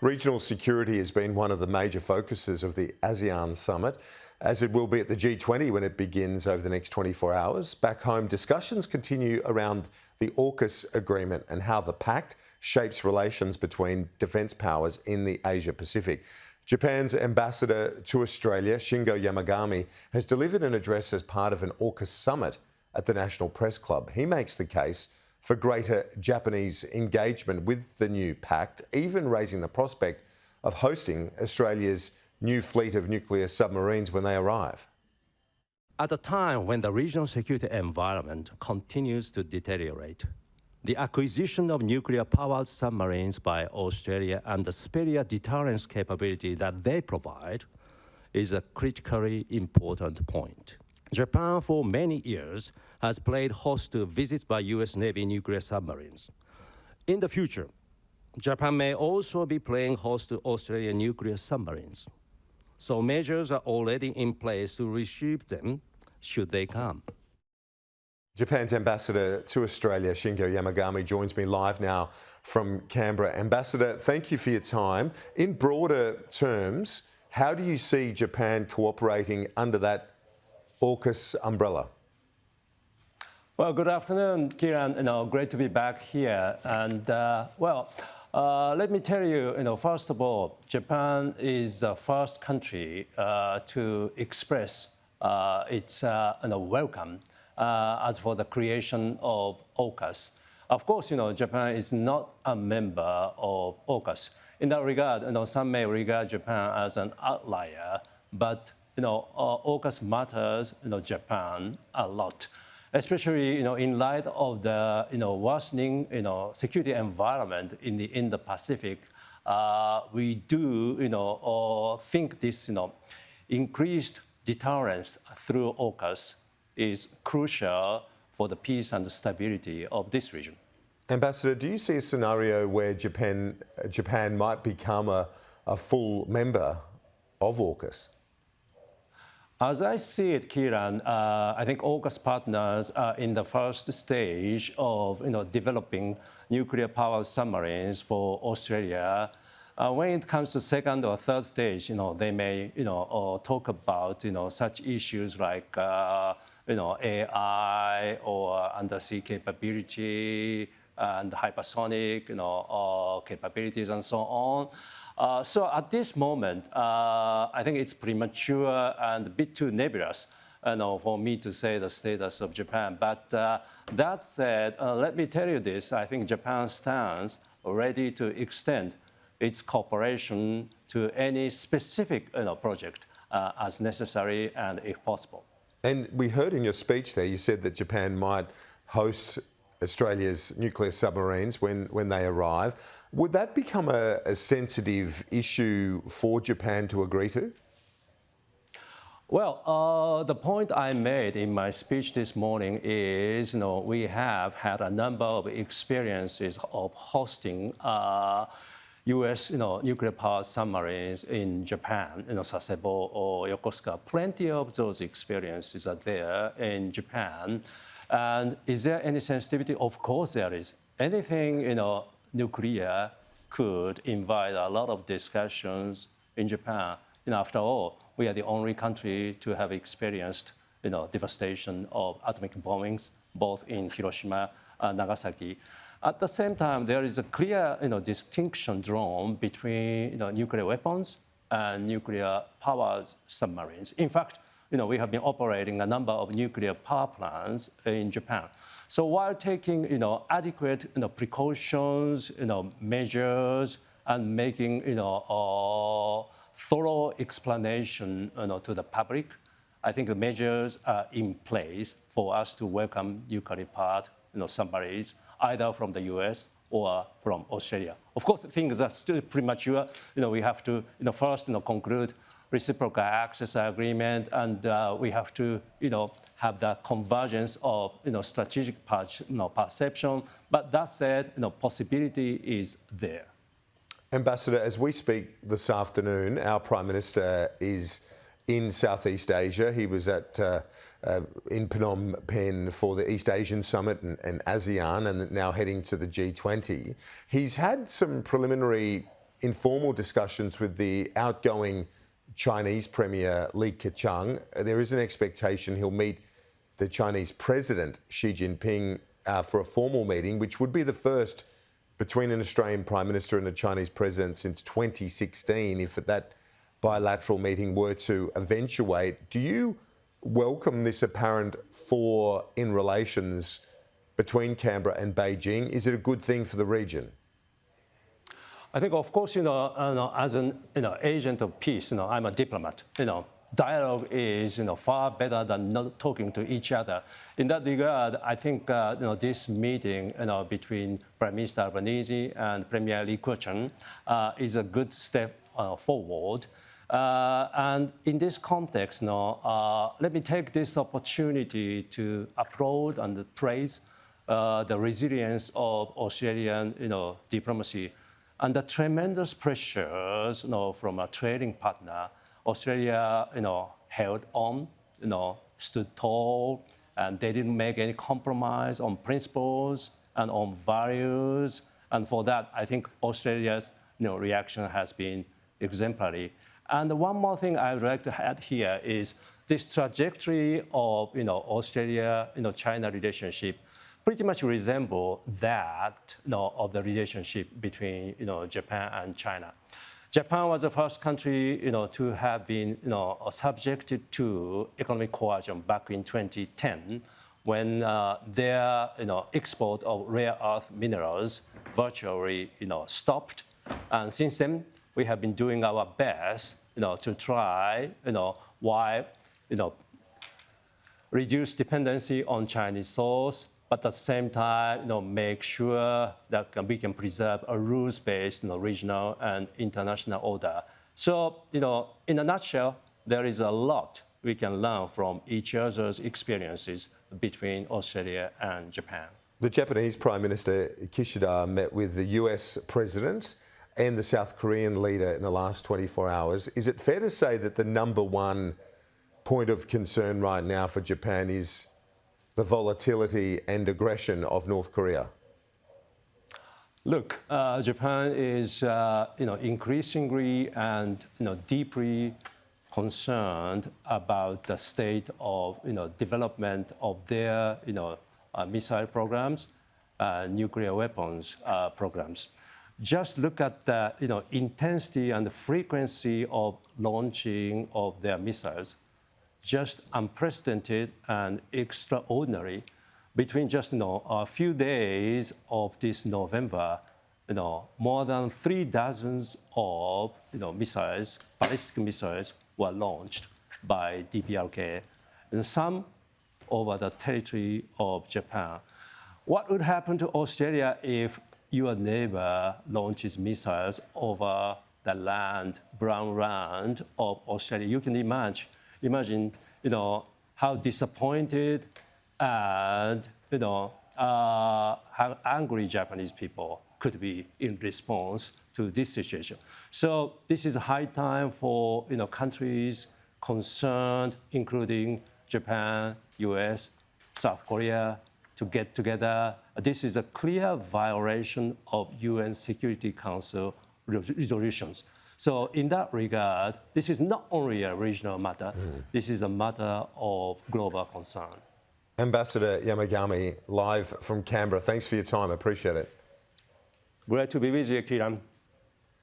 Regional security has been one of the major focuses of the ASEAN summit, as it will be at the G20 when it begins over the next 24 hours. Back home, discussions continue around the AUKUS agreement and how the pact shapes relations between defence powers in the Asia-Pacific. Japan's ambassador to Australia, Shingo Yamagami, has delivered an address as part of an AUKUS summit at the National Press Club. He makes the case for greater Japanese engagement with the new pact, even raising the prospect of hosting Australia's new fleet of nuclear submarines when they arrive. At a time when the regional security environment continues to deteriorate, the acquisition of nuclear-powered submarines by Australia and the superior deterrence capability that they provide is a critically important point. Japan, for many years, has played host to visits by U.S. Navy nuclear submarines. In the future, Japan may also be playing host to Australian nuclear submarines. So measures are already in place to receive them should they come. Japan's ambassador to Australia, Shingo Yamagami, joins me live now from Canberra. Ambassador, thank you for your time. In broader terms, how do you see Japan cooperating under that AUKUS umbrella? Well, good afternoon, Kieran. Great to be back here. And let me tell you, first of all, Japan is the first country to express its welcome as for the creation of AUKUS. Of course, Japan is not a member of AUKUS. In that regard, some may regard Japan as an outlier, but AUKUS matters, Japan a lot, especially in light of the worsening security environment in the Indo-Pacific. We do think this increased deterrence through AUKUS is crucial for the peace and stability of this region. Ambassador, do you see a scenario where Japan might become a full member of AUKUS? As I see it, Kieran, I think AUKUS partners are in the first stage of developing nuclear-powered submarines for Australia. When it comes to second or third stage, they may talk about such issues like AI or undersea capability and hypersonic capabilities and so on. So at this moment, I think it's premature and a bit too nebulous for me to say the status of Japan. But that said, let me tell you this. I think Japan stands ready to extend its cooperation to any specific project as necessary and if possible. And we heard in your speech there, you said that Japan might host Australia's nuclear submarines when they arrive. Would that become a sensitive issue for Japan to agree to? Well, the point I made in my speech this morning is, we have had a number of experiences of hosting U.S. nuclear-powered submarines in Japan, Sasebo or Yokosuka. Plenty of those experiences are there in Japan. And is there any sensitivity? Of course there is. Anything, nuclear could invite a lot of discussions in Japan. After all, we are the only country to have experienced, devastation of atomic bombings, both in Hiroshima and Nagasaki. At the same time, there is a clear, distinction drawn between, nuclear weapons and nuclear-powered submarines. In fact, we have been operating a number of nuclear power plants in Japan. So while taking, adequate, precautions, measures, and making, thorough explanation, to the public, I think the measures are in place for us to welcome nuclear-powered, submarines, either from the U.S. or from Australia. Of course, things are still premature. We have to, first, conclude reciprocal access agreement, and we have to, have the convergence of, strategic perception. But that said, possibility is there. Ambassador, as we speak this afternoon, our Prime Minister is in Southeast Asia. He was in Phnom Penh for the East Asian Summit and ASEAN, and now heading to the G20. He's had some preliminary informal discussions with the outgoing Chinese Premier Li Keqiang. There is an expectation he'll meet the Chinese President Xi Jinping for a formal meeting, which would be the first between an Australian Prime Minister and a Chinese President since 2016, if that bilateral meeting were to eventuate. Do you welcome this apparent thaw in relations between Canberra and Beijing? Is it a good thing for the region? I think, of course, as an agent of peace, I'm a diplomat. Dialogue is far better than not talking to each other. In that regard, I think this meeting between Prime Minister Albanese and Premier Li Keqiang is a good step forward. And in this context, let me take this opportunity to applaud and praise the resilience of Australian diplomacy and the tremendous pressures from a trading partner. Australia, held on, stood tall, and they didn't make any compromise on principles and on values. And for that, I think Australia's, reaction has been exemplary. And one more thing I would like to add here is this trajectory of, Australia-China relationship pretty much resemble that, of the relationship between, Japan and China. Japan was the first country, to have been, subjected to economic coercion back in 2010, when their, export of rare earth minerals virtually, stopped. And since then, we have been doing our best, to try, reduce dependency on Chinese source, but at the same time, make sure that we can preserve a rules-based, regional and international order. So, in a nutshell, there is a lot we can learn from each other's experiences between Australia and Japan. The Japanese Prime Minister Kishida met with the US President and the South Korean leader in the last 24 hours. Is it fair to say that the number one point of concern right now for Japan is the volatility and aggression of North Korea? Look, Japan is, increasingly and, deeply concerned about the state of, development of their, missile programs, nuclear weapons programs. Just look at the, intensity and the frequency of launching of their missiles. Just unprecedented and extraordinary. Between just a few days of this November, more than 3 dozens of missiles, ballistic missiles, were launched by DPRK, and some over the territory of Japan. What would happen to Australia if your neighbor launches missiles over the land, brown land of Australia? You can imagine, how disappointed and, how angry Japanese people could be in response to this situation. So this is a high time for, countries concerned, including Japan, US, South Korea, to get together. This is a clear violation of UN Security Council resolutions. So in that regard, this is not only a regional matter, this is a matter of global concern. Ambassador Yamagami, live from Canberra. Thanks for your time. I appreciate it. Glad to be with you, Kiran.